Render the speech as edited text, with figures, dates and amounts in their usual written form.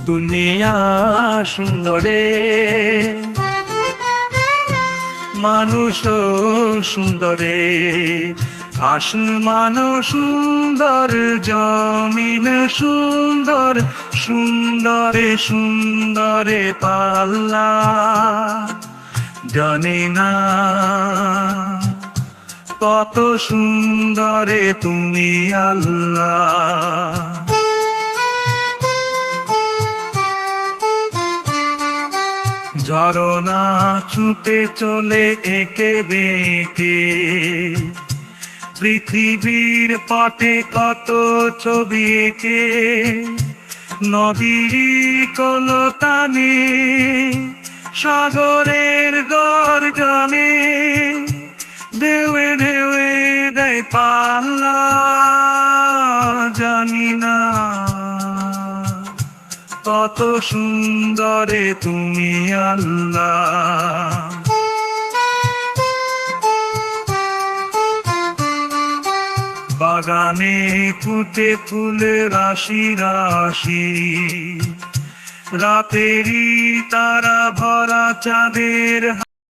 দুনিয়া সুন্দরে মানুষ সুন্দরে, আসমান সুন্দর, জমিন সুন্দর, সুন্দরে সুন্দরে পাল্লা জানি না কত সুন্দরে তুমি আল্লাহ। ঝরনা ছুটে চলে এঁকে বেঁকে, পৃথিবীর পটে কত ছবি এঁকে, নদীর কলতানে সাগরের গর্জনে ঢেউয়ে ঢেউয়ে দেয় পাল্লা জানি না কত সুন্দরে তুমি আল্লাহ। বাগানে ফুটে ফুলে রাশি রাশি, রাতেরই তারা ভরা চাঁদের